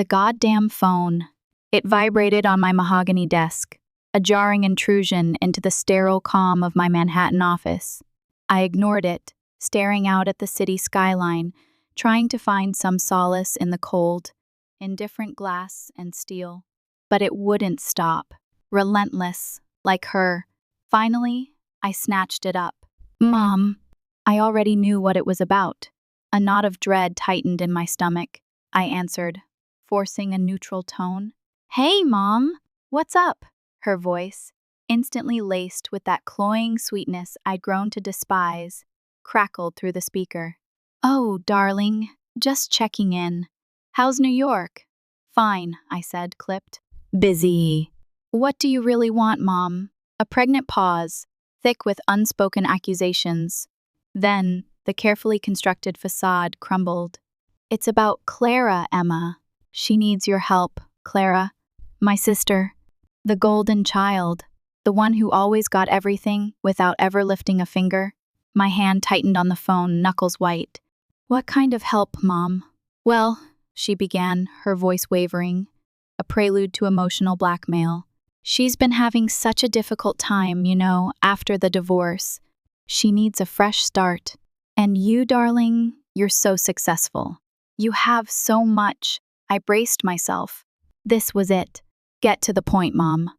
The goddamn phone. It vibrated on my mahogany desk, a jarring intrusion into the sterile calm of my Manhattan office. I ignored it, staring out at the city skyline, trying to find some solace in the cold, indifferent glass and steel. But it wouldn't stop, relentless, like her. Finally, I snatched it up. Mom. I already knew what it was about. A knot of dread tightened in my stomach. I answered, forcing a neutral tone. Hey, Mom. What's up? Her voice, instantly laced with that cloying sweetness I'd grown to despise, crackled through the speaker. Oh, darling, just checking in. How's New York? Fine, I said, clipped. Busy. What do you really want, Mom? A pregnant pause, thick with unspoken accusations. Then, the carefully constructed facade crumbled. It's about Clara, Emma. She needs your help, Clara. My sister. The golden child. The one who always got everything without ever lifting a finger. My hand tightened on the phone, knuckles white. What kind of help, Mom? Well, she began, her voice wavering, a prelude to emotional blackmail. She's been having such a difficult time, after the divorce. She needs a fresh start. And you, darling, you're so successful. You have so much. I braced myself. This was it. Get to the point, Mom.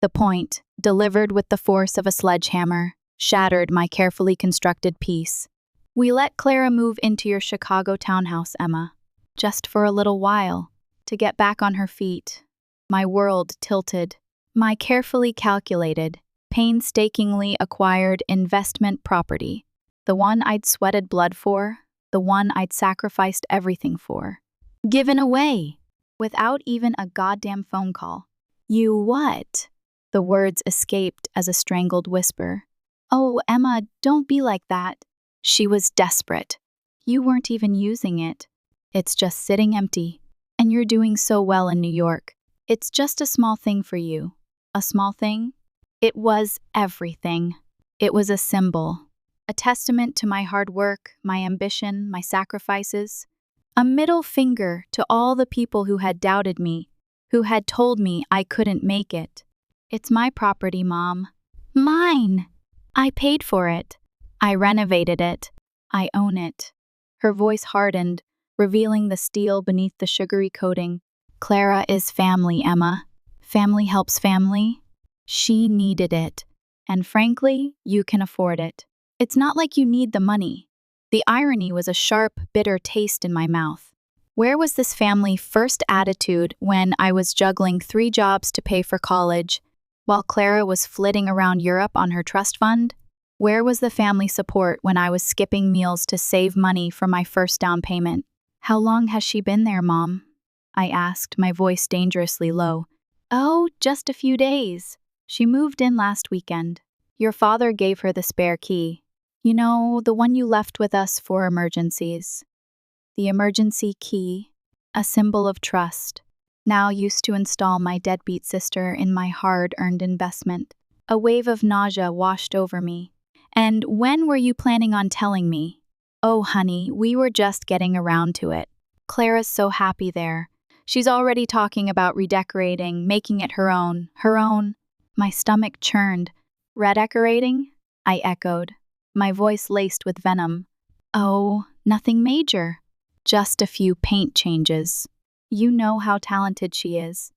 The point, delivered with the force of a sledgehammer, shattered my carefully constructed peace. We let Clara move into your Chicago townhouse, Emma. Just for a little while, to get back on her feet. My world tilted. My carefully calculated, painstakingly acquired investment property. The one I'd sweated blood for, the one I'd sacrificed everything for. Given away, without even a goddamn phone call. You what? The words escaped as a strangled whisper. Oh, Emma, don't be like that. She was desperate. You weren't even using it. It's just sitting empty. And you're doing so well in New York. It's just a small thing for you. A small thing? It was everything. It was a symbol. A testament to my hard work, my ambition, my sacrifices. A middle finger to all the people who had doubted me, who had told me I couldn't make it. It's my property, Mom. Mine! I paid for it. I renovated it. I own it. Her voice hardened, revealing the steel beneath the sugary coating. Clara is family, Emma. Family helps family. She needed it. And frankly, you can afford it. It's not like you need the money. The irony was a sharp, bitter taste in my mouth. Where was this family first attitude when I was juggling 3 jobs to pay for college, while Clara was flitting around Europe on her trust fund? Where was the family support when I was skipping meals to save money for my first down payment? How long has she been there, Mom? I asked, my voice dangerously low. Oh, just a few days. She moved in last weekend. Your father gave her the spare key. The one you left with us for emergencies. The emergency key, a symbol of trust, now used to install my deadbeat sister in my hard-earned investment. A wave of nausea washed over me. And when were you planning on telling me? Oh, honey, we were just getting around to it. Clara's so happy there. She's already talking about redecorating, making it her own. Her own. My stomach churned. Redecorating? I echoed, my voice laced with venom. Oh, nothing major. Just a few paint changes. You know how talented she is.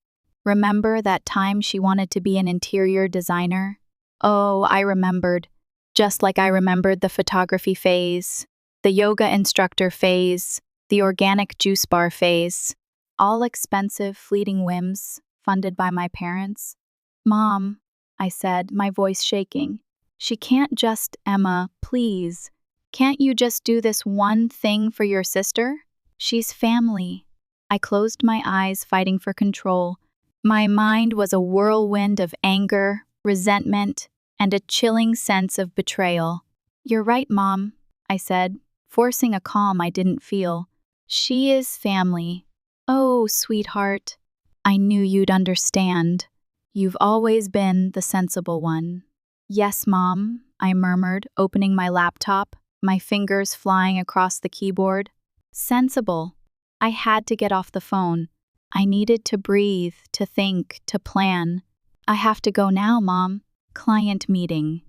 Remember that time she wanted to be an interior designer? Oh, I remembered. Just like I remembered the photography phase, the yoga instructor phase, the organic juice bar phase. All expensive, fleeting whims, funded by my parents. Mom, I said, my voice shaking. She can't just, Emma, please. Can't you just do this one thing for your sister? She's family. I closed my eyes, fighting for control. My mind was a whirlwind of anger, resentment, and a chilling sense of betrayal. You're right, Mom, I said, forcing a calm I didn't feel. She is family. Oh, sweetheart, I knew you'd understand. You've always been the sensible one. Yes, Mom, I murmured, opening my laptop, my fingers flying across the keyboard. Sensible. I had to get off the phone. I needed to breathe, to think, to plan. I have to go now, Mom. Client meeting.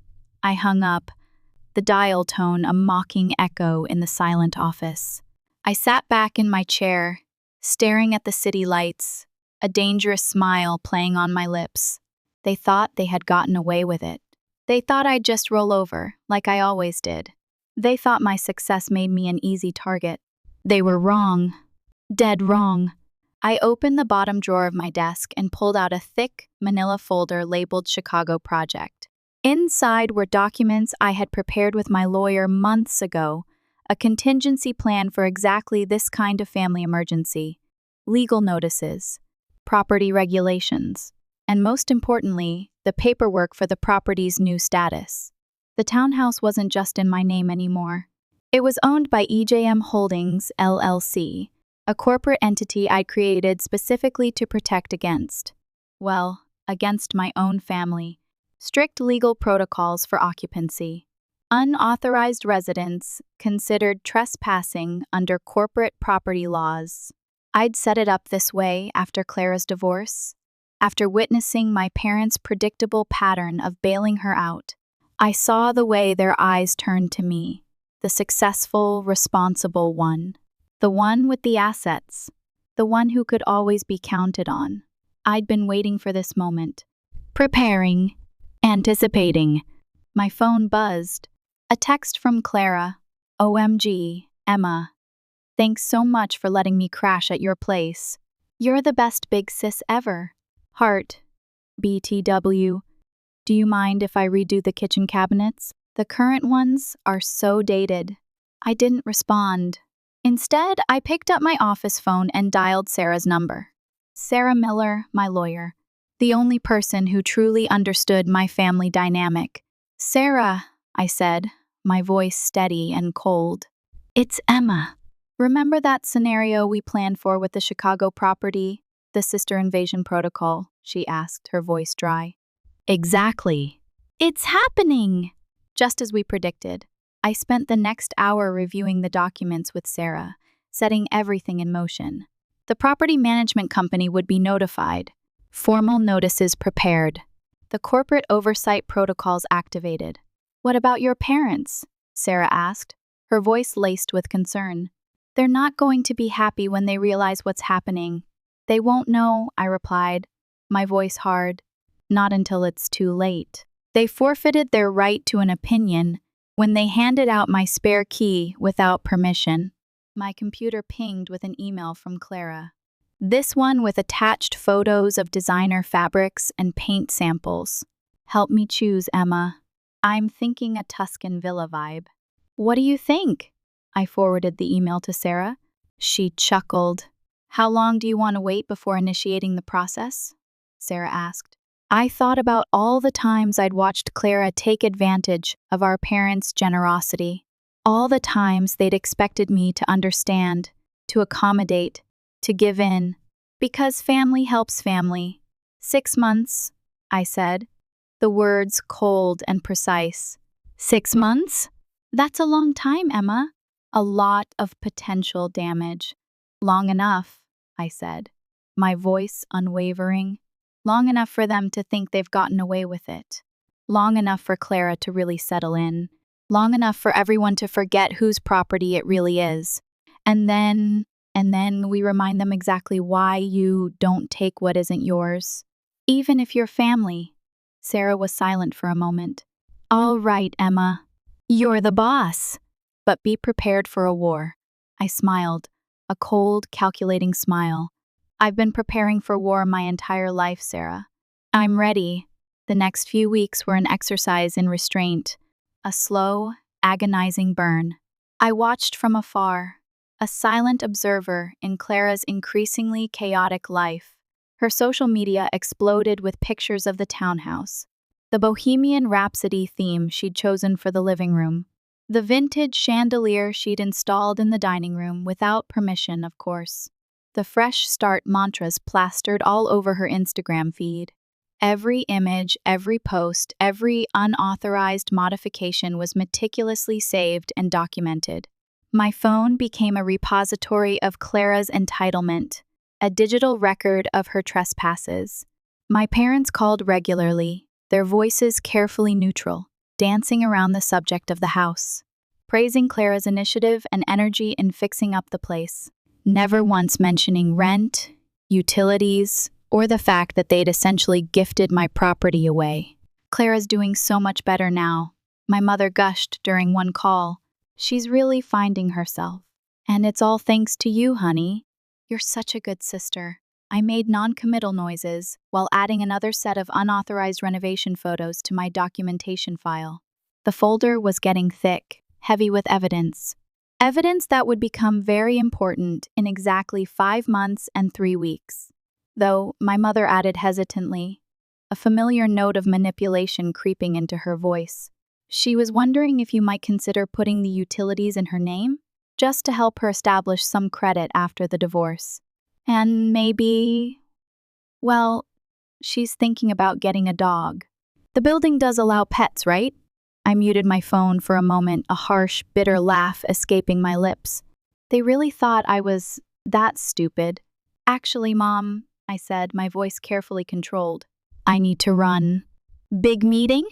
I hung up, the dial tone a mocking echo in the silent office. I sat back in my chair, staring at the city lights, a dangerous smile playing on my lips. They thought they had gotten away with it. They thought I'd just roll over, like I always did. They thought my success made me an easy target. They were wrong. Dead wrong. I opened the bottom drawer of my desk and pulled out a thick, manila folder labeled Chicago Project. Inside were documents I had prepared with my lawyer months ago, a contingency plan for exactly this kind of family emergency, legal notices, property regulations, and most importantly, the paperwork for the property's new status. The townhouse wasn't just in my name anymore. It was owned by EJM Holdings, LLC, a corporate entity I'd created specifically to protect against my own family. Strict legal protocols for occupancy. Unauthorized residence considered trespassing under corporate property laws. I'd set it up this way after Clara's divorce. After witnessing my parents' predictable pattern of bailing her out, I saw the way their eyes turned to me, the successful, responsible one, the one with the assets, the one who could always be counted on. I'd been waiting for this moment, preparing, anticipating. My phone buzzed. A text from Clara. OMG, Emma. Thanks so much for letting me crash at your place. You're the best big sis ever. Heart. BTW. Do you mind if I redo the kitchen cabinets? The current ones are so dated. I didn't respond. Instead, I picked up my office phone and dialed Sarah's number. Sarah Miller, my lawyer. The only person who truly understood my family dynamic. Sarah, I said, my voice steady and cold. It's Emma. Remember that scenario we planned for with the Chicago property, the sister invasion protocol? She asked, her voice dry. Exactly. It's happening! Just as we predicted. I spent the next hour reviewing the documents with Sarah, setting everything in motion. The property management company would be notified. Formal notices prepared. The corporate oversight protocols activated. What about your parents? Sarah asked, her voice laced with concern. They're not going to be happy when they realize what's happening. They won't know, I replied, my voice hard. Not until it's too late. They forfeited their right to an opinion when they handed out my spare key without permission. My computer pinged with an email from Clara. This one with attached photos of designer fabrics and paint samples. Help me choose, Emma. I'm thinking a Tuscan villa vibe. What do you think? I forwarded the email to Sarah. She chuckled. How long do you want to wait before initiating the process? Sarah asked. I thought about all the times I'd watched Clara take advantage of our parents' generosity. All the times they'd expected me to understand, to accommodate, to give in. Because family helps family. 6 months, I said, the words cold and precise. 6 months? That's a long time, Emma. A lot of potential damage. Long enough, I said, my voice unwavering. Long enough for them to think they've gotten away with it. Long enough for Clara to really settle in. Long enough for everyone to forget whose property it really is. And then we remind them exactly why you don't take what isn't yours. Even if you're family. Sarah was silent for a moment. All right, Emma. You're the boss. But be prepared for a war. I smiled, a cold, calculating smile. I've been preparing for war my entire life, Sarah. I'm ready. The next few weeks were an exercise in restraint, a slow, agonizing burn. I watched from afar, a silent observer in Clara's increasingly chaotic life. Her social media exploded with pictures of the townhouse, the Bohemian Rhapsody theme she'd chosen for the living room, the vintage chandelier she'd installed in the dining room without permission, of course. The fresh start mantras plastered all over her Instagram feed. Every image, every post, every unauthorized modification was meticulously saved and documented. My phone became a repository of Clara's entitlement, a digital record of her trespasses. My parents called regularly, their voices carefully neutral, dancing around the subject of the house, praising Clara's initiative and energy in fixing up the place, never once mentioning rent, utilities, or the fact that they'd essentially gifted my property away. Clara's doing so much better now, my mother gushed during one call. She's really finding herself. And it's all thanks to you, honey. You're such a good sister. I made non-committal noises while adding another set of unauthorized renovation photos to my documentation file. The folder was getting thick, heavy with evidence. Evidence that would become very important in exactly 5 months and 3 weeks. Though, my mother added hesitantly, a familiar note of manipulation creeping into her voice. She was wondering if you might consider putting the utilities in her name, just to help her establish some credit after the divorce. And maybe, well, she's thinking about getting a dog. The building does allow pets, right? I muted my phone for a moment, a harsh, bitter laugh escaping my lips. They really thought I was that stupid. Actually, Mom, I said, my voice carefully controlled. I need to run. Big meeting?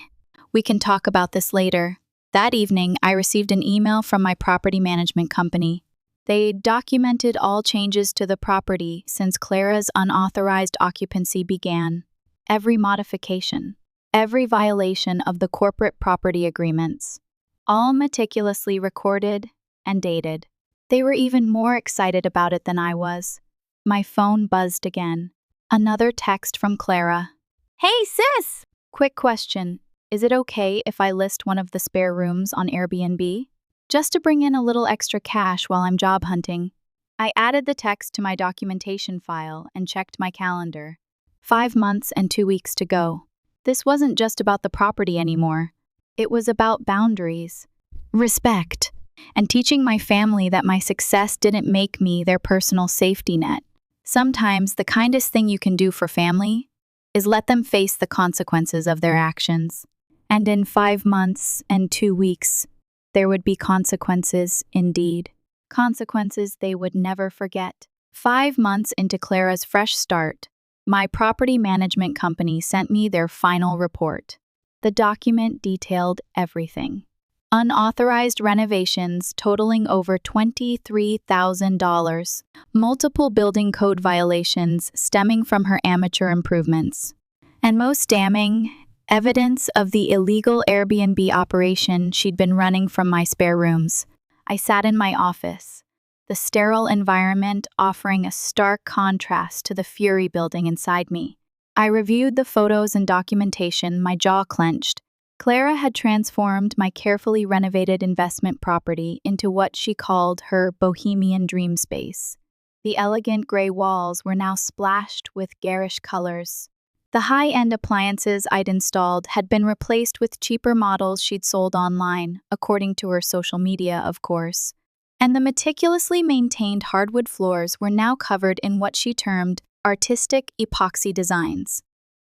We can talk about this later. That evening, I received an email from my property management company. They documented all changes to the property since Clara's unauthorized occupancy began. Every modification, every violation of the corporate property agreements, all meticulously recorded and dated. They were even more excited about it than I was. My phone buzzed again. Another text from Clara. Hey, sis! Quick question. Is it okay if I list one of the spare rooms on Airbnb? Just to bring in a little extra cash while I'm job hunting. I added the text to my documentation file and checked my calendar. 5 months and 2 weeks to go. This wasn't just about the property anymore. It was about boundaries, respect, and teaching my family that my success didn't make me their personal safety net. Sometimes the kindest thing you can do for family is let them face the consequences of their actions. And in 5 months and 2 weeks, there would be consequences indeed. Consequences they would never forget. 5 months into Clara's fresh start, my property management company sent me their final report. The document detailed everything. Unauthorized renovations totaling over $23,000, multiple building code violations stemming from her amateur improvements, and most damning, evidence of the illegal Airbnb operation she'd been running from my spare rooms. I sat in my office, the sterile environment offering a stark contrast to the fury building inside me. I reviewed the photos and documentation, my jaw clenched. Clara had transformed my carefully renovated investment property into what she called her bohemian dream space. The elegant gray walls were now splashed with garish colors. The high-end appliances I'd installed had been replaced with cheaper models she'd sold online, according to her social media, of course. And the meticulously maintained hardwood floors were now covered in what she termed artistic epoxy designs.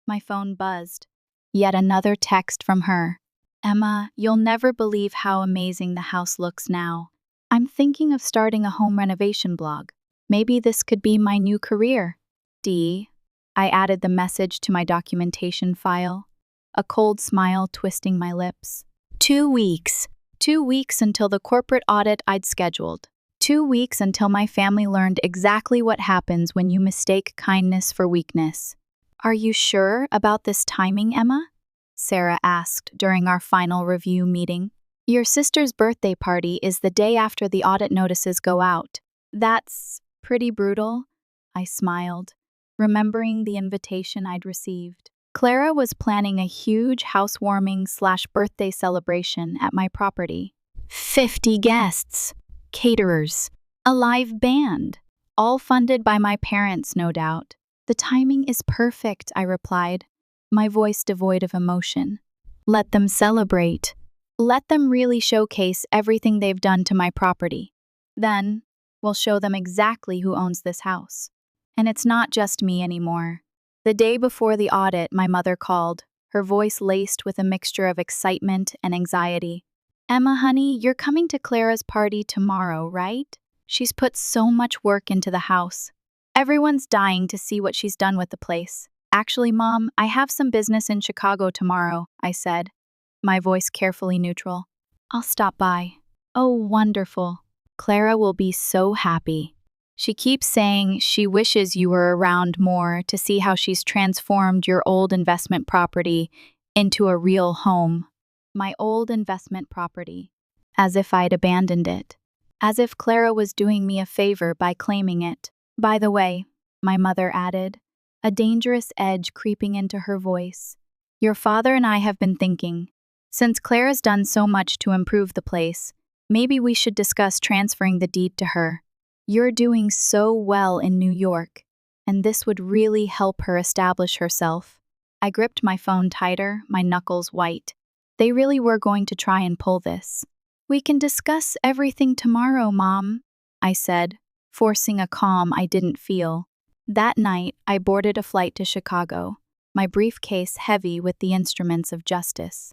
My phone buzzed. Yet another text from her. Emma, you'll never believe how amazing the house looks now. I'm thinking of starting a home renovation blog. Maybe this could be my new career. D. I added the message to my documentation file, a cold smile twisting my lips. 2 weeks. 2 weeks until the corporate audit I'd scheduled. 2 weeks until my family learned exactly what happens when you mistake kindness for weakness. Are you sure about this timing, Emma? Sarah asked during our final review meeting. Your sister's birthday party is the day after the audit notices go out. That's pretty brutal, I smiled, remembering the invitation I'd received. Clara was planning a huge housewarming/birthday celebration at my property. 50 guests, caterers, a live band, all funded by my parents, no doubt. The timing is perfect, I replied, my voice devoid of emotion. Let them celebrate. Let them really showcase everything they've done to my property. Then, we'll show them exactly who owns this house. And it's not just me anymore. The day before the audit, my mother called, her voice laced with a mixture of excitement and anxiety. Emma, honey, you're coming to Clara's party tomorrow, right? She's put so much work into the house. Everyone's dying to see what she's done with the place. Actually, Mom, I have some business in Chicago tomorrow, I said, my voice carefully neutral. I'll stop by. Oh, wonderful. Clara will be so happy. She keeps saying she wishes you were around more to see how she's transformed your old investment property into a real home. My old investment property. As if I'd abandoned it. As if Clara was doing me a favor by claiming it. By the way, my mother added, a dangerous edge creeping into her voice. Your father and I have been thinking, since Clara's done so much to improve the place, maybe we should discuss transferring the deed to her. You're doing so well in New York, and this would really help her establish herself. I gripped my phone tighter, my knuckles white. They really were going to try and pull this. We can discuss everything tomorrow, Mom, I said, forcing a calm I didn't feel. That night, I boarded a flight to Chicago, my briefcase heavy with the instruments of justice.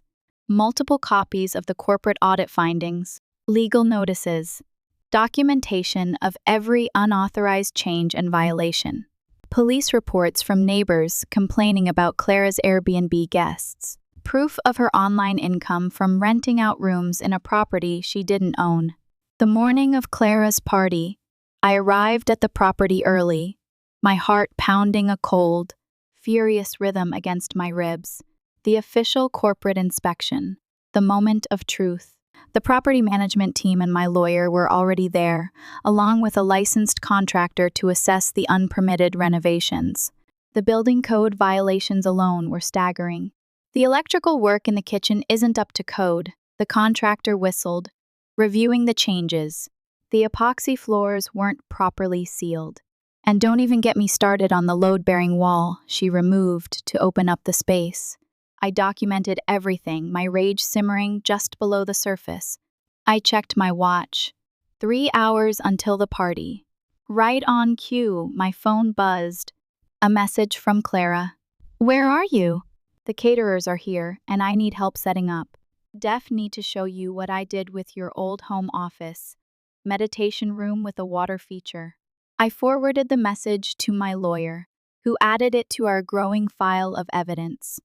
Multiple copies of the corporate audit findings, legal notices, documentation of every unauthorized change and violation, police reports from neighbors complaining about Clara's Airbnb guests, proof of her online income from renting out rooms in a property she didn't own. The morning of Clara's party, I arrived at the property early, my heart pounding a cold, furious rhythm against my ribs. The official corporate inspection, the moment of truth. The property management team and my lawyer were already there, along with a licensed contractor to assess the unpermitted renovations. The building code violations alone were staggering. The electrical work in the kitchen isn't up to code, the contractor whistled, reviewing the changes. The epoxy floors weren't properly sealed. And don't even get me started on the load-bearing wall she removed to open up the space. I documented everything, my rage simmering just below the surface. I checked my watch. 3 hours until the party. Right on cue, my phone buzzed. A message from Clara. Where are you? The caterers are here, and I need help setting up. Def need to show you what I did with your old home office. Meditation room with a water feature. I forwarded the message to my lawyer, who added it to our growing file of evidence.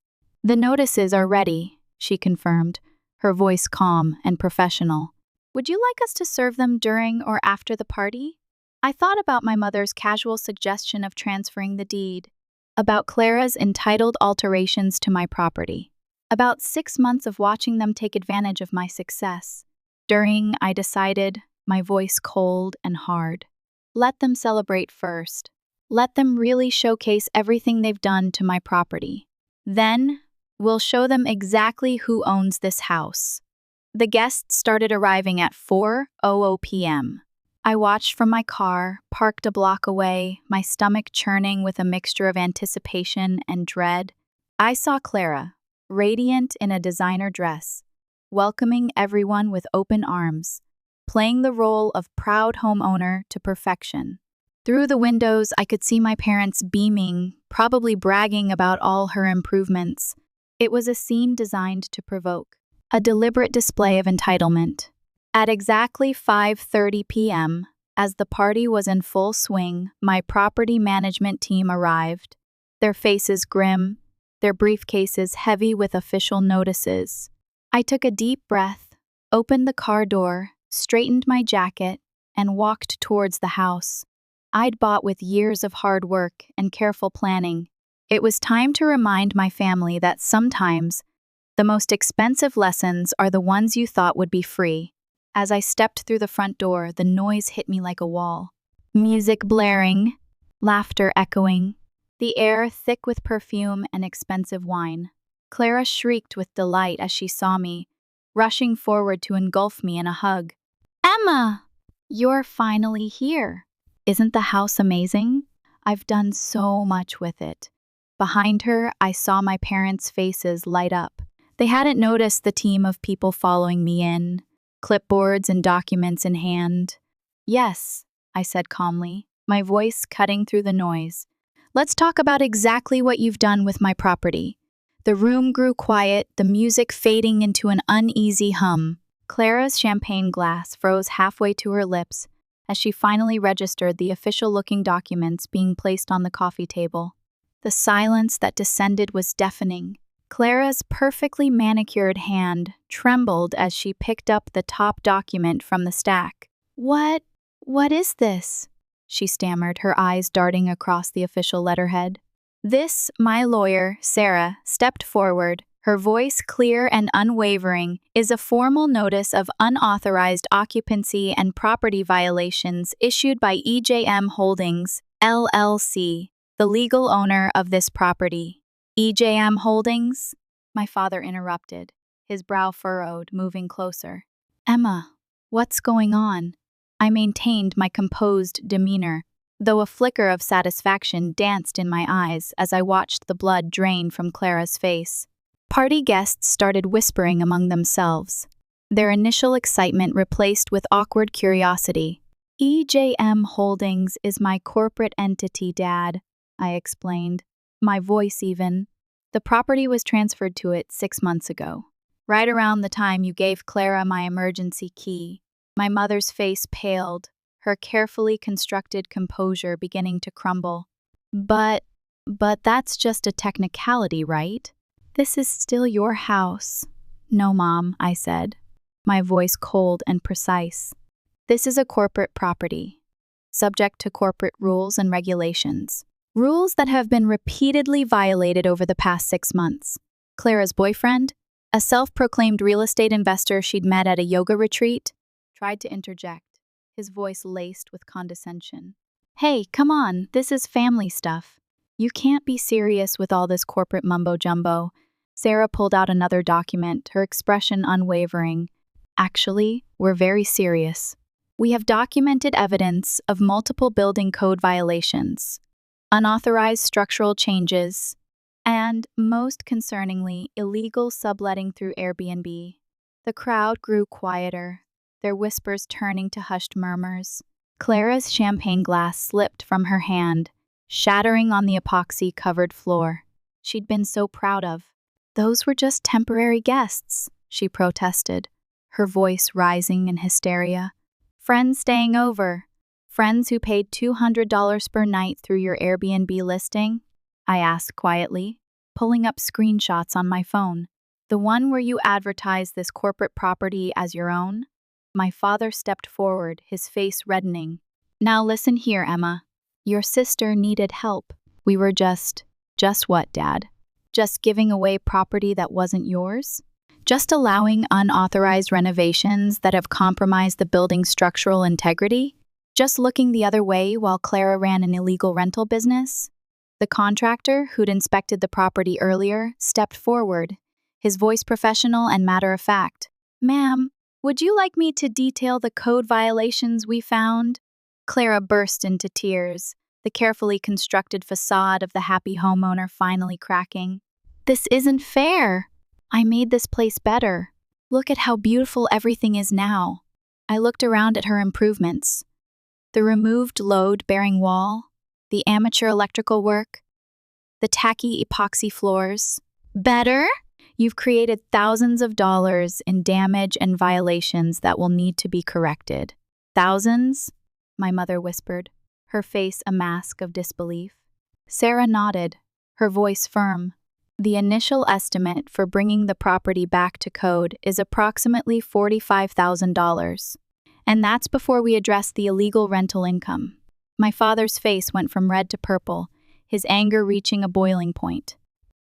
The notices are ready, she confirmed, her voice calm and professional. Would you like us to serve them during or after the party? I thought about my mother's casual suggestion of transferring the deed, about Clara's entitled alterations to my property, about 6 months of watching them take advantage of my success. During, I decided, my voice cold and hard. Let them celebrate first. Let them really showcase everything they've done to my property. Then, we'll show them exactly who owns this house. The guests started arriving at 4:00 p.m. I watched from my car, parked a block away, my stomach churning with a mixture of anticipation and dread. I saw Clara, radiant in a designer dress, welcoming everyone with open arms, playing the role of proud homeowner to perfection. Through the windows, I could see my parents beaming, probably bragging about all her improvements. It was a scene designed to provoke, a deliberate display of entitlement. At exactly 5:30 p.m., as the party was in full swing, my property management team arrived, their faces grim, their briefcases heavy with official notices. I took a deep breath, opened the car door, straightened my jacket, and walked towards the house I'd bought with years of hard work and careful planning. It was time to remind my family that sometimes the most expensive lessons are the ones you thought would be free. As I stepped through the front door, the noise hit me like a wall. Music blaring, laughter echoing, the air thick with perfume and expensive wine. Clara shrieked with delight as she saw me, rushing forward to engulf me in a hug. Emma! You're finally here. Isn't the house amazing? I've done so much with it. Behind her, I saw my parents' faces light up. They hadn't noticed the team of people following me in, clipboards and documents in hand. Yes, I said calmly, my voice cutting through the noise. Let's talk about exactly what you've done with my property. The room grew quiet, the music fading into an uneasy hum. Clara's champagne glass froze halfway to her lips, as she finally registered the official-looking documents being placed on the coffee table. The silence that descended was deafening. Clara's perfectly manicured hand trembled as she picked up the top document from the stack. What is this?" she stammered, her eyes darting across the official letterhead. This, my lawyer, Sarah, stepped forward, her voice clear and unwavering, is a formal notice of unauthorized occupancy and property violations issued by EJM Holdings, LLC, the legal owner of this property. EJM Holdings? My father interrupted, his brow furrowed, moving closer. Emma, what's going on? I maintained my composed demeanor, though a flicker of satisfaction danced in my eyes as I watched the blood drain from Clara's face. Party guests started whispering among themselves, their initial excitement replaced with awkward curiosity. EJM Holdings is my corporate entity, Dad, I explained, my voice even. The property was transferred to it 6 months ago, right around the time you gave Clara my emergency key. My mother's face paled, her carefully constructed composure beginning to crumble. But that's just a technicality, right? This is still your house. No, Mom, I said, my voice cold and precise. This is a corporate property, subject to corporate rules and regulations. Rules that have been repeatedly violated over the past 6 months. Clara's boyfriend, a self-proclaimed real estate investor she'd met at a yoga retreat, tried to interject, his voice laced with condescension. Hey, come on, this is family stuff. You can't be serious with all this corporate mumbo-jumbo. Sarah pulled out another document, her expression unwavering. Actually, we're very serious. We have documented evidence of multiple building code violations, unauthorized structural changes, and, most concerningly, illegal subletting through Airbnb. The crowd grew quieter, their whispers turning to hushed murmurs. Clara's champagne glass slipped from her hand, shattering on the epoxy-covered floor she'd been so proud of. Those were just temporary guests, she protested, her voice rising in hysteria. Friends staying over. Friends who paid $200 per night through your Airbnb listing? I asked quietly, pulling up screenshots on my phone. The one where you advertised this corporate property as your own? My father stepped forward, his face reddening. Now listen here, Emma. Your sister needed help. We were just what, Dad? Just giving away property that wasn't yours? Just allowing unauthorized renovations that have compromised the building's structural integrity? Just looking the other way while Clara ran an illegal rental business? The contractor, who'd inspected the property earlier, stepped forward, his voice professional and matter-of-fact. Ma'am, would you like me to detail the code violations we found? Clara burst into tears, the carefully constructed facade of the happy homeowner finally cracking. This isn't fair. I made this place better. Look at how beautiful everything is now. I looked around at her improvements. The removed load-bearing wall, the amateur electrical work, the tacky epoxy floors. Better? You've created thousands of dollars in damage and violations that will need to be corrected. Thousands? My mother whispered, her face a mask of disbelief. Sarah nodded, her voice firm. The initial estimate for bringing the property back to code is approximately $45,000. And that's before we address the illegal rental income. My father's face went from red to purple, his anger reaching a boiling point.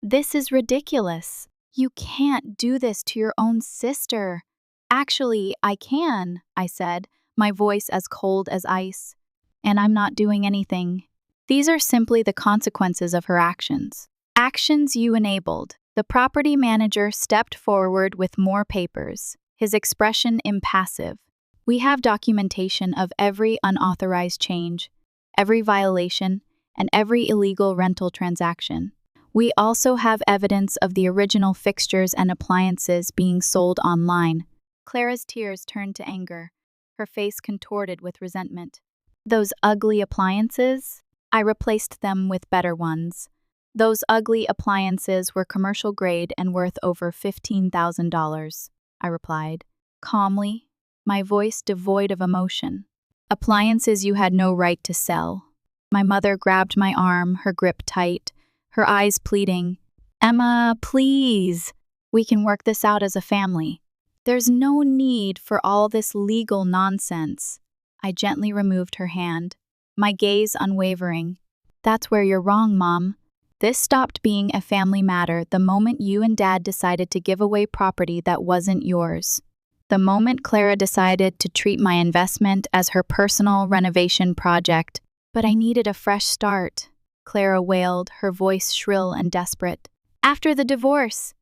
This is ridiculous. You can't do this to your own sister. Actually, I can, I said, my voice as cold as ice. And I'm not doing anything. These are simply the consequences of her actions. Actions you enabled. The property manager stepped forward with more papers, his expression impassive. We have documentation of every unauthorized change, every violation, and every illegal rental transaction. We also have evidence of the original fixtures and appliances being sold online. Clara's tears turned to anger, her face contorted with resentment. Those ugly appliances? I replaced them with better ones. Those ugly appliances were commercial grade and worth over $15,000, I replied, calmly, my voice devoid of emotion. appliances you had no right to sell. My mother grabbed my arm, her grip tight, her eyes pleading, "Emma, please. We can work this out as a family. There's no need for all this legal nonsense." I gently removed her hand, my gaze unwavering. "That's where you're wrong, Mom. This stopped being a family matter the moment you and Dad decided to give away property that wasn't yours. The moment Clara decided to treat my investment as her personal renovation project. But I needed a fresh start," Clara wailed, her voice shrill and desperate. "After the divorce.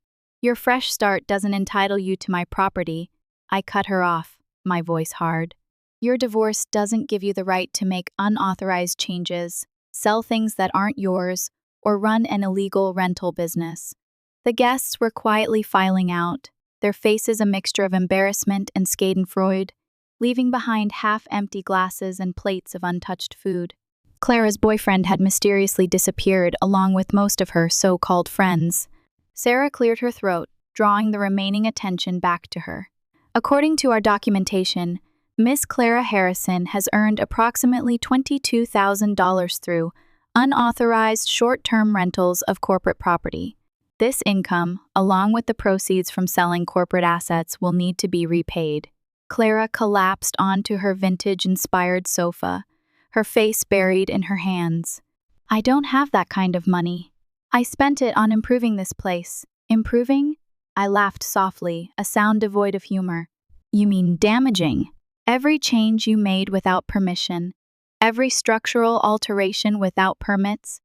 Your fresh start doesn't entitle you to my property." I cut her off, my voice hard. "Your divorce doesn't give you the right to make unauthorized changes, sell things that aren't yours, or run an illegal rental business." The guests were quietly filing out, their faces a mixture of embarrassment and schadenfreude, leaving behind half-empty glasses and plates of untouched food. Clara's boyfriend had mysteriously disappeared along with most of her so-called friends. Sarah cleared her throat, drawing the remaining attention back to her. "According to our documentation, Miss Clara Harrison has earned approximately $22,000 through unauthorized short-term rentals of corporate property. This income, along with the proceeds from selling corporate assets, will need to be repaid." Clara collapsed onto her vintage-inspired sofa, her face buried in her hands. "I don't have that kind of money. I spent it on improving this place." "Improving?" I laughed softly, a sound devoid of humor. "You mean damaging. Every change you made without permission, every structural alteration without permits,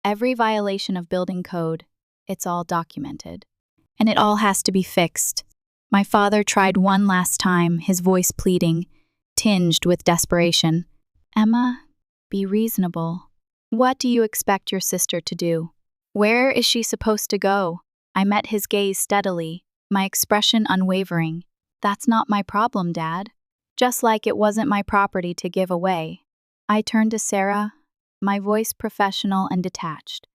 every violation of building code. It's all documented. And it all has to be fixed." My father tried one last time, his voice pleading, tinged with desperation. "Emma, be reasonable. What do you expect your sister to do? Where is she supposed to go?" I met his gaze steadily, my expression unwavering. "That's not my problem, Dad. Just like it wasn't my property to give away." I turned to Sarah, my voice professional and detached.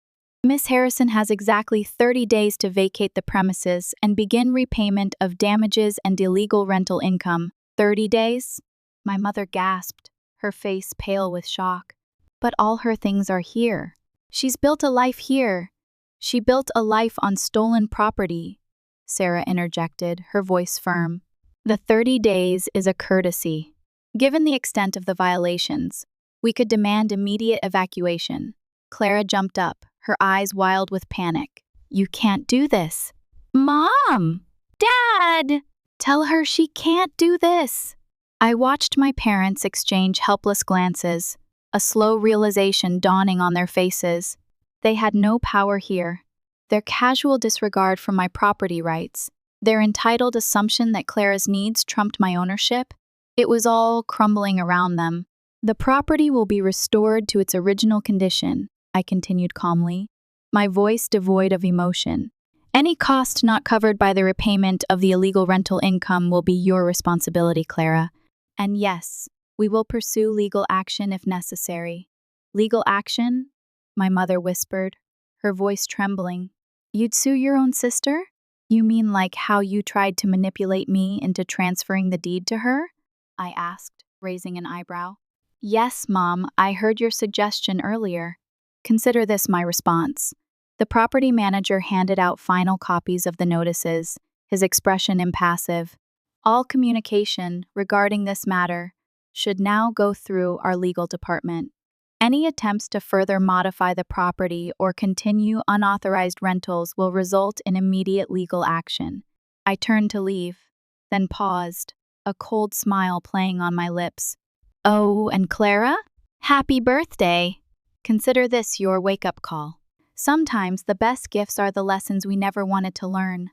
"Miss Harrison has exactly 30 days to vacate the premises and begin repayment of damages and illegal rental income." 30 days? My mother gasped, her face pale with shock. "But all her things are here. She's built a life here. She built a life on stolen property," Sarah interjected, her voice firm. "The 30 days is a courtesy. Given the extent of the violations, we could demand immediate evacuation." Clara jumped up, her eyes wild with panic. "You can't do this." "Mom! Dad! Tell her she can't do this." I watched my parents exchange helpless glances, a slow realization dawning on their faces. They had no power here. Their casual disregard for my property rights, their entitled assumption that Clara's needs trumped my ownership, it was all crumbling around them. "The property will be restored to its original condition," I continued calmly, my voice devoid of emotion. "Any cost not covered by the repayment of the illegal rental income will be your responsibility, Clara. And yes, we will pursue legal action if necessary." "Legal action?" my mother whispered, her voice trembling. "You'd sue your own sister? You mean like how you tried to manipulate me into transferring the deed to her?" I asked, raising an eyebrow. "Yes, Mom, I heard your suggestion earlier." Consider this my response. The property manager handed out final copies of the notices, his expression impassive. "All communication regarding this matter should now go through our legal department. Any attempts to further modify the property or continue unauthorized rentals will result in immediate legal action." I turned to leave, then paused, a cold smile playing on my lips. "Oh, and Clara? Happy birthday! Consider this your wake-up call. Sometimes the best gifts are the lessons we never wanted to learn."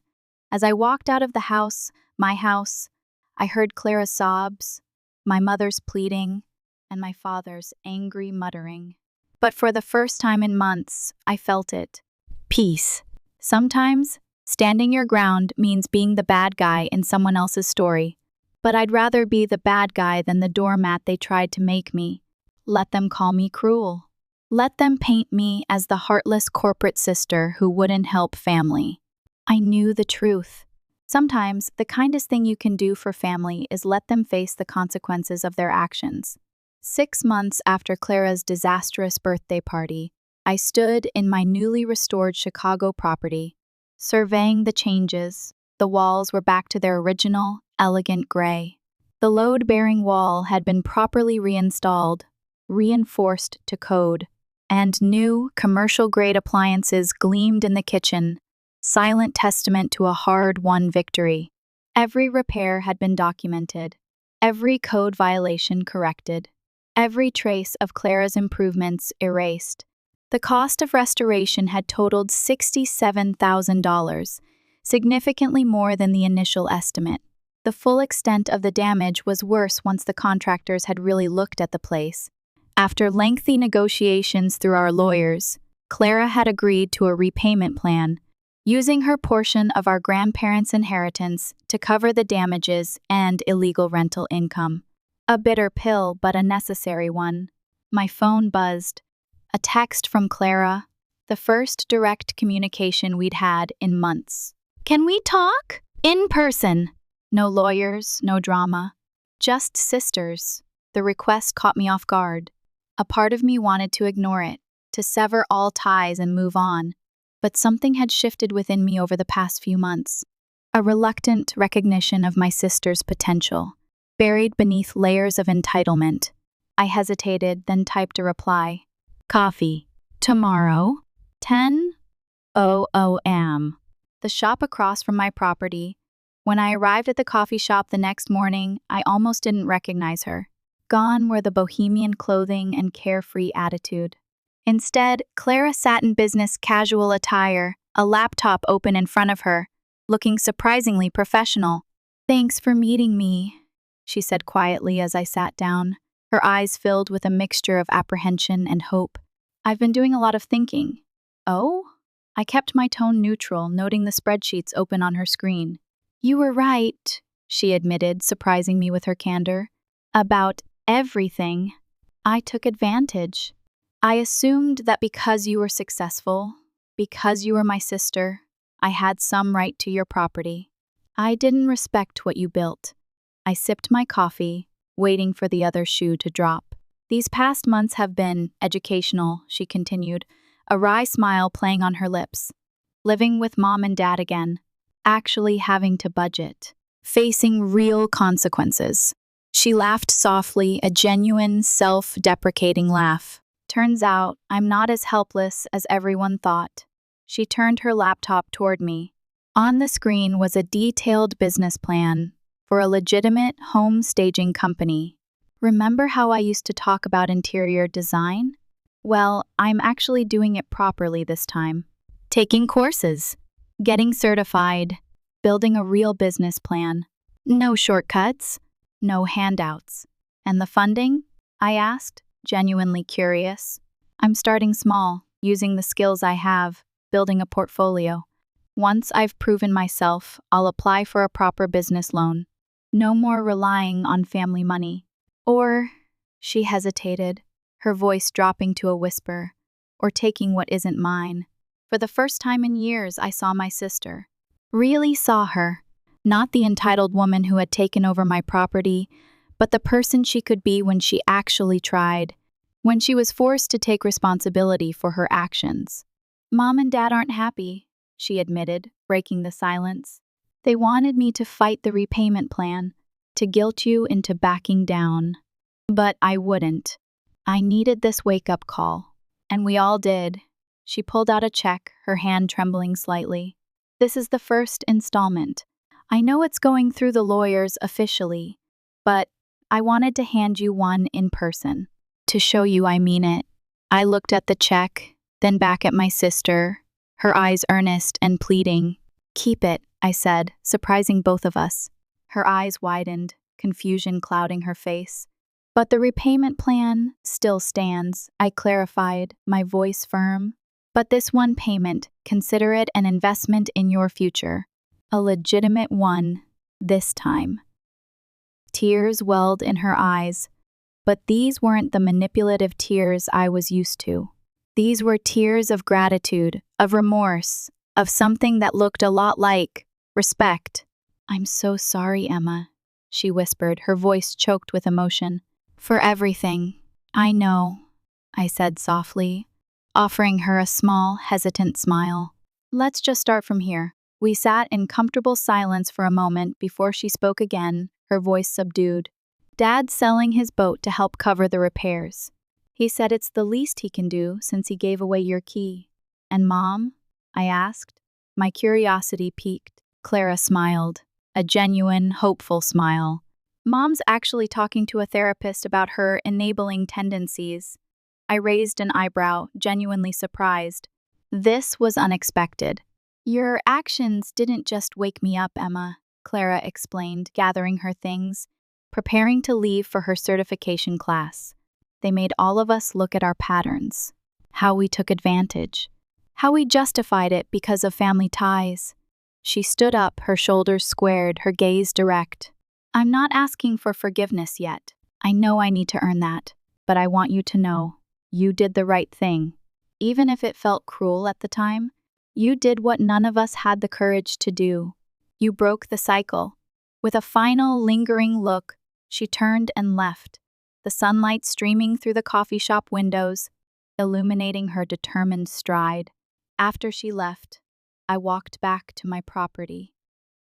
As I walked out of the house, my house, I heard Clara's sobs, my mother's pleading, and my father's angry muttering. But for the first time in months, I felt it. Peace. Sometimes, standing your ground means being the bad guy in someone else's story. But I'd rather be the bad guy than the doormat they tried to make me. Let them call me cruel. Let them paint me as the heartless corporate sister who wouldn't help family. I knew the truth. Sometimes, the kindest thing you can do for family is let them face the consequences of their actions. 6 months after Clara's disastrous birthday party, I stood in my newly restored Chicago property, surveying the changes. The walls were back to their original, elegant gray. The load-bearing wall had been properly reinstalled, reinforced to code, and new, commercial-grade appliances gleamed in the kitchen, silent testament to a hard-won victory. Every repair had been documented, every code violation corrected, every trace of Clara's improvements erased. The cost of restoration had totaled $67,000, significantly more than the initial estimate. The full extent of the damage was worse once the contractors had really looked at the place. After lengthy negotiations through our lawyers, Clara had agreed to a repayment plan, using her portion of our grandparents' inheritance to cover the damages and illegal rental income. A bitter pill, but a necessary one. My phone buzzed. A text from Clara, the first direct communication we'd had in months. "Can we talk? In person." No lawyers, no drama. Just sisters. The request caught me off guard. A part of me wanted to ignore it, to sever all ties and move on. But something had shifted within me over the past few months. A reluctant recognition of my sister's potential, buried beneath layers of entitlement. I hesitated, then typed a reply. "Coffee. Tomorrow. 10:00 am. The shop across from my property. When I arrived at the coffee shop the next morning, I almost didn't recognize her. Gone were the bohemian clothing and carefree attitude. Instead, Clara sat in business casual attire, a laptop open in front of her, looking surprisingly professional. "Thanks for meeting me," she said quietly as I sat down, her eyes filled with a mixture of apprehension and hope. "I've been doing a lot of thinking." "Oh?" I kept my tone neutral, noting the spreadsheets open on her screen. "You were right," she admitted, surprising me with her candor. "About everything. I took advantage. I assumed that because you were successful, because you were my sister, I had some right to your property. I didn't respect what you built." I sipped my coffee, waiting for the other shoe to drop. "These past months have been educational," she continued, a wry smile playing on her lips. "Living with Mom and Dad again, actually having to budget, facing real consequences." She laughed softly, a genuine, self-deprecating laugh. "Turns out, I'm not as helpless as everyone thought." She turned her laptop toward me. On the screen was a detailed business plan for a legitimate home staging company. "Remember how I used to talk about interior design? Well, I'm actually doing it properly this time. Taking courses, getting certified, building a real business plan. No shortcuts, no handouts." "And the funding?" I asked, genuinely curious. "I'm starting small, using the skills I have, building a portfolio. Once I've proven myself, I'll apply for a proper business loan. No more relying on family money. Or," she hesitated, her voice dropping to a whisper, "or taking what isn't mine." For the first time in years, I saw my sister. Really saw her. Not the entitled woman who had taken over my property, but the person she could be when she actually tried, when she was forced to take responsibility for her actions. "Mom and Dad aren't happy," she admitted, breaking the silence. "They wanted me to fight the repayment plan, to guilt you into backing down. But I wouldn't. I needed this wake-up call. And we all did." She pulled out a check, her hand trembling slightly. "This is the first installment. I know it's going through the lawyers officially, but I wanted to hand you one in person, to show you I mean it." I looked at the check, then back at my sister, her eyes earnest and pleading. "Keep it," I said, surprising both of us. Her eyes widened, confusion clouding her face. "But the repayment plan still stands," I clarified, my voice firm. "But this one payment, consider it an investment in your future. A legitimate one, this time." Tears welled in her eyes, but these weren't the manipulative tears I was used to. These were tears of gratitude, of remorse, of something that looked a lot like respect. "I'm so sorry, Emma," she whispered, her voice choked with emotion. For everything. I know, I said softly, offering her a small, hesitant smile. Let's just start from here. We sat in comfortable silence for a moment before she spoke again, her voice subdued. Dad's selling his boat to help cover the repairs. He said it's the least he can do since he gave away your key. And Mom? I asked. My curiosity piqued. Clara smiled, a genuine, hopeful smile. Mom's actually talking to a therapist about her enabling tendencies. I raised an eyebrow, genuinely surprised. This was unexpected. Your actions didn't just wake me up, Emma, Clara explained, gathering her things, preparing to leave for her certification class. They made all of us look at our patterns, how we took advantage, how we justified it because of family ties. She stood up, her shoulders squared, her gaze direct. I'm not asking for forgiveness yet. I know I need to earn that, but I want you to know, you did the right thing. Even if it felt cruel at the time, you did what none of us had the courage to do. You broke the cycle. With a final, lingering look, she turned and left, the sunlight streaming through the coffee shop windows, illuminating her determined stride. After she left, I walked back to my property,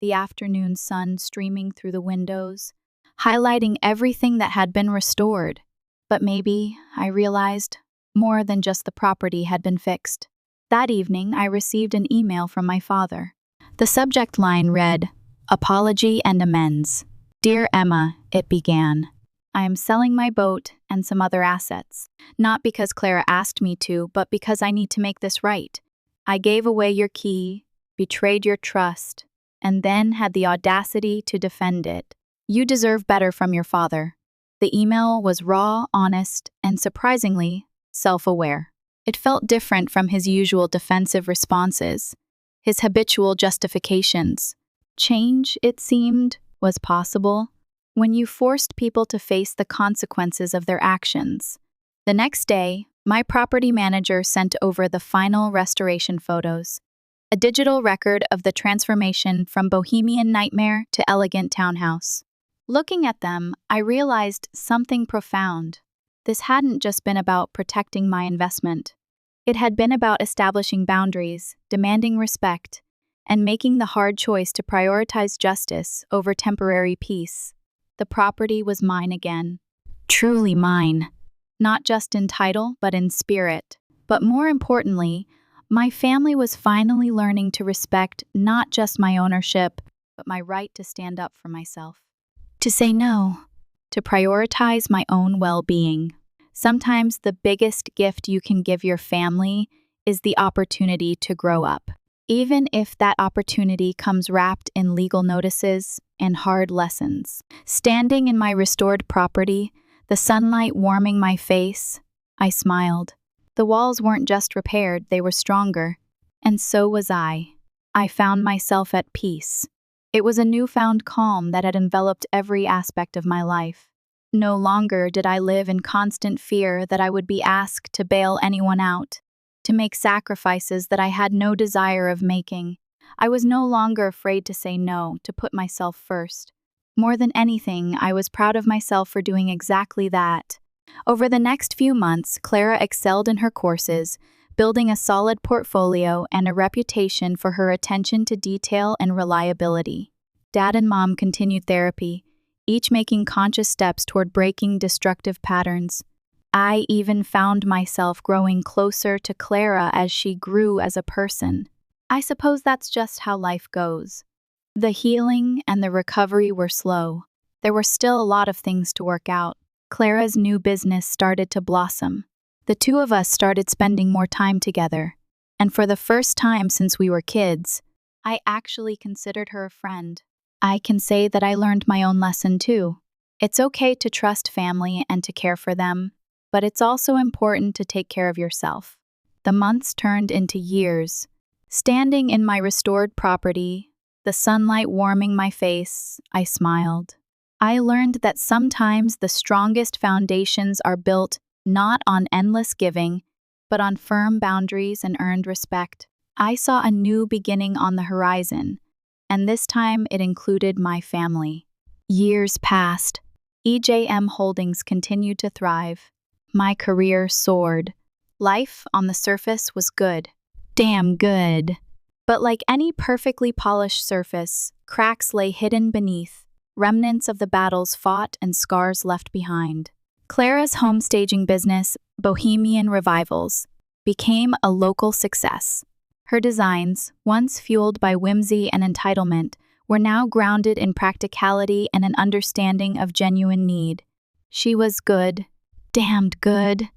the afternoon sun streaming through the windows, highlighting everything that had been restored. But maybe, I realized, more than just the property had been fixed. That evening, I received an email from my father. The subject line read, "Apology and amends. Dear Emma," it began. I am selling my boat and some other assets. Not because Clara asked me to, but because I need to make this right. I gave away your key, betrayed your trust, and then had the audacity to defend it. You deserve better from your father. The email was raw, honest, and surprisingly, self-aware. It felt different from his usual defensive responses, his habitual justifications. Change, it seemed, was possible when you forced people to face the consequences of their actions. The next day, my property manager sent over the final restoration photos, a digital record of the transformation from bohemian nightmare to elegant townhouse. Looking at them, I realized something profound. This hadn't just been about protecting my investment. It had been about establishing boundaries, demanding respect, and making the hard choice to prioritize justice over temporary peace. The property was mine again. Truly mine. Not just in title, but in spirit. But more importantly, my family was finally learning to respect not just my ownership, but my right to stand up for myself. To say no. To prioritize my own well-being. Sometimes the biggest gift you can give your family is the opportunity to grow up, even if that opportunity comes wrapped in legal notices and hard lessons. Standing in my restored property, the sunlight warming my face, I smiled. The walls weren't just repaired, they were stronger. And so was I. I found myself at peace. It was a newfound calm that had enveloped every aspect of my life. No longer did I live in constant fear that I would be asked to bail anyone out, to make sacrifices that I had no desire of making. I was no longer afraid to say no, to put myself first. More than anything, I was proud of myself for doing exactly that. Over the next few months, Clara excelled in her courses, building a solid portfolio and a reputation for her attention to detail and reliability. Dad and Mom continued therapy, each making conscious steps toward breaking destructive patterns. I even found myself growing closer to Clara as she grew as a person. I suppose that's just how life goes. The healing and the recovery were slow. There were still a lot of things to work out. Clara's new business started to blossom. The two of us started spending more time together. And for the first time since we were kids, I actually considered her a friend. I can say that I learned my own lesson too. It's okay to trust family and to care for them, but it's also important to take care of yourself. The months turned into years. Standing in my restored property, the sunlight warming my face, I smiled. I learned that sometimes the strongest foundations are built not on endless giving, but on firm boundaries and earned respect. I saw a new beginning on the horizon, and this time it included my family. Years passed. EJM Holdings continued to thrive. My career soared. Life on the surface was good. Damn good. But like any perfectly polished surface, cracks lay hidden beneath, remnants of the battles fought and scars left behind. Clara's home staging business, Bohemian Revivals, became a local success. Her designs, once fueled by whimsy and entitlement, were now grounded in practicality and an understanding of genuine need. She was good, damned good,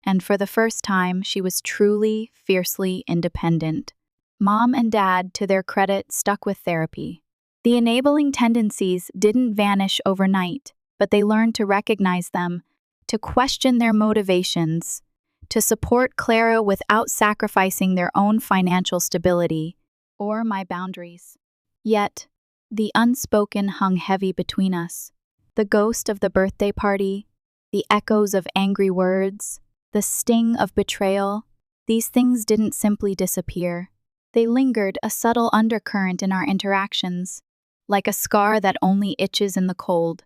and for the first time, she was truly, fiercely independent. Mom and Dad, to their credit, stuck with therapy. The enabling tendencies didn't vanish overnight, but they learned to recognize them, to question their motivations, to support Clara without sacrificing their own financial stability or my boundaries. Yet, the unspoken hung heavy between us. The ghost of the birthday party, the echoes of angry words, the sting of betrayal, these things didn't simply disappear. They lingered, a subtle undercurrent in our interactions, like a scar that only itches in the cold.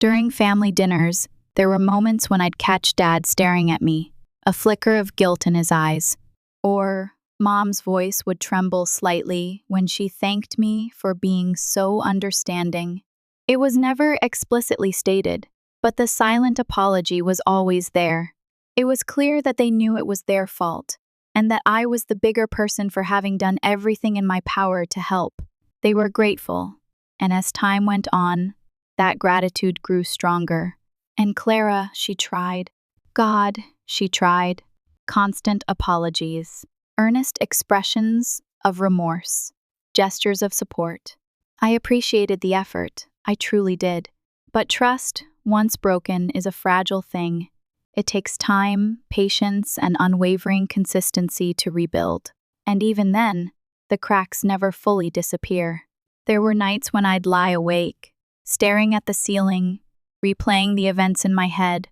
During family dinners, there were moments when I'd catch Dad staring at me, a flicker of guilt in his eyes, or Mom's voice would tremble slightly when she thanked me for being so understanding. It was never explicitly stated, but the silent apology was always there. It was clear that they knew it was their fault, and that I was the bigger person for having done everything in my power to help. They were grateful, and as time went on, that gratitude grew stronger. And Clara, she tried. God, she tried. Constant apologies. Earnest expressions of remorse, gestures of support. I appreciated the effort, I truly did. But trust, once broken, is a fragile thing. It takes time, patience, and unwavering consistency to rebuild. And even then, the cracks never fully disappear. There were nights when I'd lie awake, staring at the ceiling, replaying the events in my head,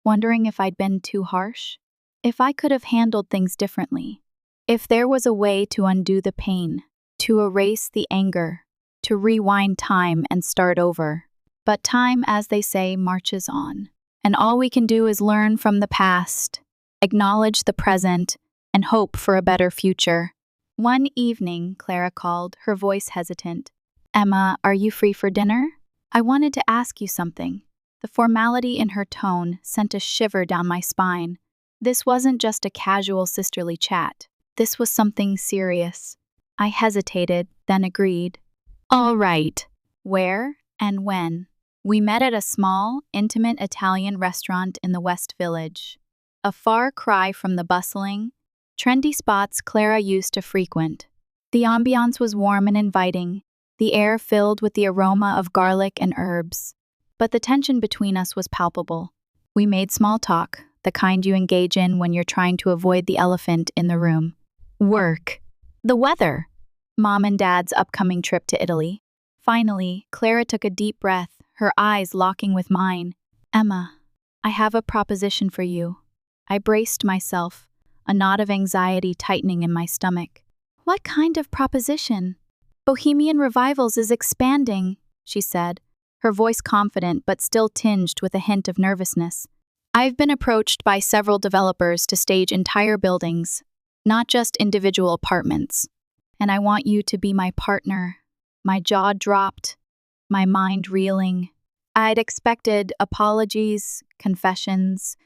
wondering if I'd been too harsh, if I could have handled things differently. If there was a way to undo the pain, to erase the anger, to rewind time and start over. But time, as they say, marches on. And all we can do is learn from the past, acknowledge the present, and hope for a better future. One evening, Clara called, her voice hesitant. "Emma, are you free for dinner? I wanted to ask you something." The formality in her tone sent a shiver down my spine. This wasn't just a casual sisterly chat. This was something serious. I hesitated, then agreed. All right. Where and when? We met at a small, intimate Italian restaurant in the West Village, a far cry from the bustling, trendy spots Clara used to frequent. The ambiance was warm and inviting, the air filled with the aroma of garlic and herbs. But the tension between us was palpable. We made small talk, the kind you engage in when you're trying to avoid the elephant in the room. Work. The weather. Mom and Dad's upcoming trip to Italy. Finally, Clara took a deep breath, her eyes locking with mine. Emma, I have a proposition for you. I braced myself, a knot of anxiety tightening in my stomach. What kind of proposition? Bohemian Revivals is expanding, she said, her voice confident but still tinged with a hint of nervousness. I've been approached by several developers to stage entire buildings, not just individual apartments. And I want you to be my partner. My jaw dropped, my mind reeling. I'd expected apologies, confessions,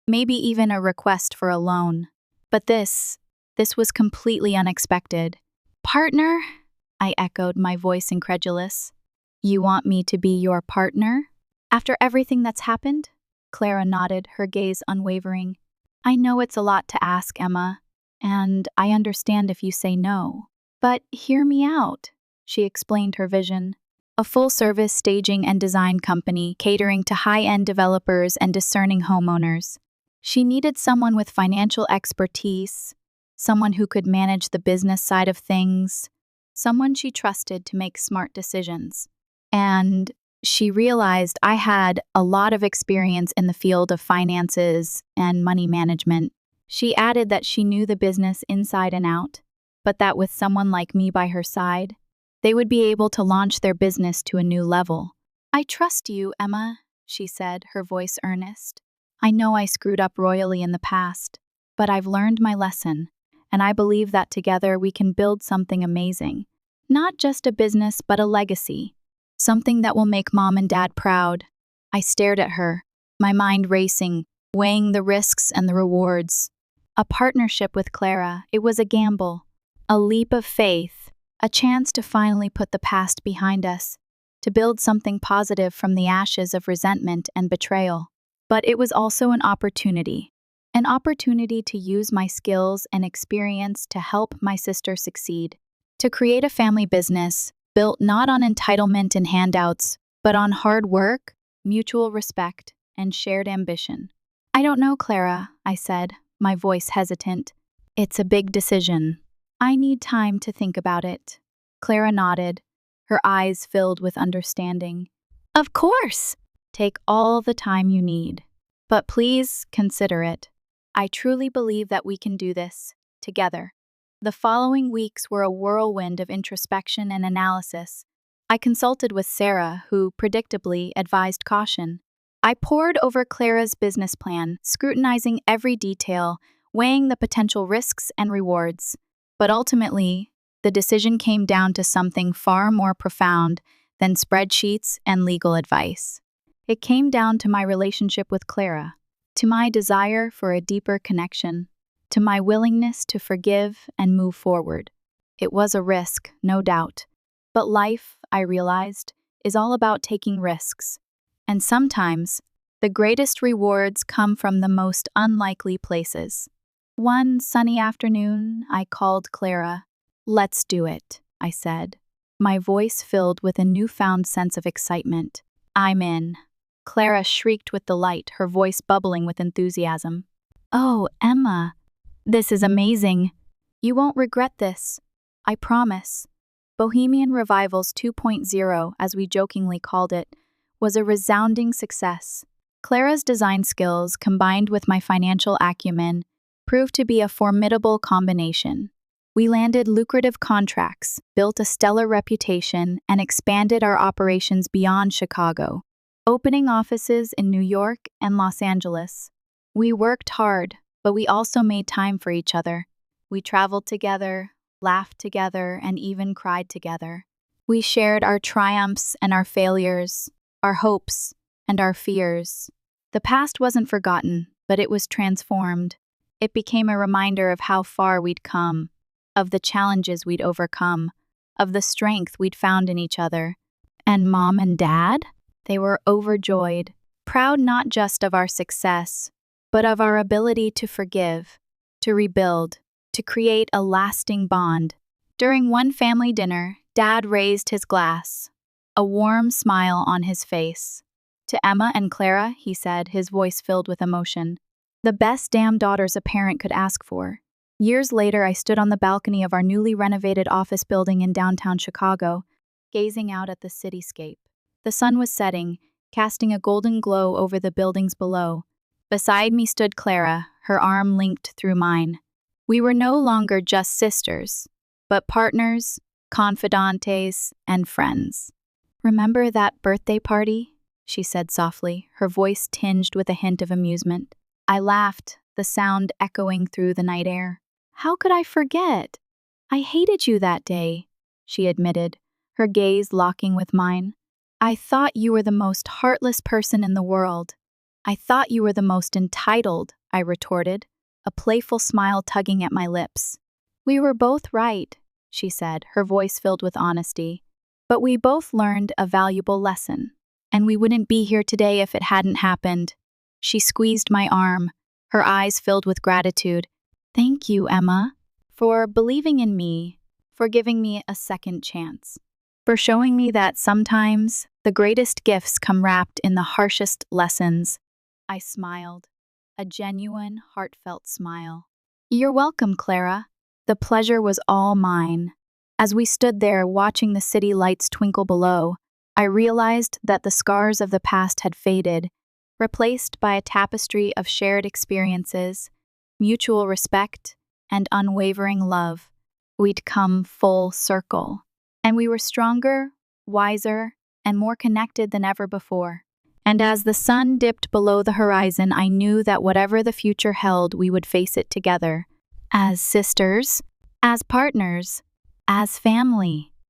maybe even a request for a loan. But this was completely unexpected. Partner? I echoed, my voice incredulous. You want me to be your partner? After everything that's happened? Clara nodded, her gaze unwavering. I know it's a lot to ask, Emma, and I understand if you say no. But hear me out, she explained her vision. A full-service staging and design company catering to high-end developers and discerning homeowners. She needed someone with financial expertise, someone who could manage the business side of things, someone she trusted to make smart decisions. And she realized I had a lot of experience in the field of finances and money management. She added that she knew the business inside and out, but that with someone like me by her side, they would be able to launch their business to a new level. I trust you, Emma, she said, her voice earnest. I know I screwed up royally in the past, but I've learned my lesson, and I believe that together we can build something amazing. Not just a business, but a legacy. Something that will make Mom and Dad proud. I stared at her, my mind racing, weighing the risks and the rewards. A partnership with Clara, it was a gamble, a leap of faith, a chance to finally put the past behind us, to build something positive from the ashes of resentment and betrayal. But it was also an opportunity to use my skills and experience to help my sister succeed, to create a family business built not on entitlement and handouts, but on hard work, mutual respect, and shared ambition. I don't know, Clara, I said, my voice hesitant. It's a big decision. I need time to think about it. Clara nodded, her eyes filled with understanding. Of course! Take all the time you need. But please consider it. I truly believe that we can do this, together. The following weeks were a whirlwind of introspection and analysis. I consulted with Sarah, who, predictably, advised caution. I pored over Clara's business plan, scrutinizing every detail, weighing the potential risks and rewards. But ultimately, the decision came down to something far more profound than spreadsheets and legal advice. It came down to my relationship with Clara, to my desire for a deeper connection, to my willingness to forgive and move forward. It was a risk, no doubt. But life, I realized, is all about taking risks. And sometimes, the greatest rewards come from the most unlikely places. One sunny afternoon, I called Clara. Let's do it, I said, my voice filled with a newfound sense of excitement. I'm in. Clara shrieked with delight, her voice bubbling with enthusiasm. Oh, Emma, this is amazing. You won't regret this. I promise. Bohemian Revivals 2.0, as we jokingly called it, was a resounding success. Clara's design skills, combined with my financial acumen, proved to be a formidable combination. We landed lucrative contracts, built a stellar reputation, and expanded our operations beyond Chicago, opening offices in New York and Los Angeles. We worked hard, but we also made time for each other. We traveled together, laughed together, and even cried together. We shared our triumphs and our failures, our hopes and our fears. The past wasn't forgotten, but it was transformed. It became a reminder of how far we'd come, of the challenges we'd overcome, of the strength we'd found in each other. And Mom and Dad? They were overjoyed, proud not just of our success, but of our ability to forgive, to rebuild, to create a lasting bond. During one family dinner, Dad raised his glass, a warm smile on his face. To Emma and Clara, he said, his voice filled with emotion. The best damn daughters a parent could ask for. Years later, I stood on the balcony of our newly renovated office building in downtown Chicago, gazing out at the cityscape. The sun was setting, casting a golden glow over the buildings below. Beside me stood Clara, her arm linked through mine. We were no longer just sisters, but partners, confidantes, and friends. Remember that birthday party? She said softly, her voice tinged with a hint of amusement. I laughed, the sound echoing through the night air. How could I forget? I hated you that day, she admitted, her gaze locking with mine. I thought you were the most heartless person in the world. I thought you were the most entitled, I retorted, a playful smile tugging at my lips. We were both right, she said, her voice filled with honesty. But we both learned a valuable lesson, and we wouldn't be here today if it hadn't happened. She squeezed my arm, her eyes filled with gratitude. Thank you, Emma, for believing in me, for giving me a second chance, for showing me that sometimes the greatest gifts come wrapped in the harshest lessons. I smiled, a genuine, heartfelt smile. You're welcome, Clara. The pleasure was all mine. As we stood there watching the city lights twinkle below, I realized that the scars of the past had faded, replaced by a tapestry of shared experiences, mutual respect, and unwavering love. We'd come full circle, and we were stronger, wiser, and more connected than ever before. And as the sun dipped below the horizon, I knew that whatever the future held, we would face it together. As sisters, as partners, as family.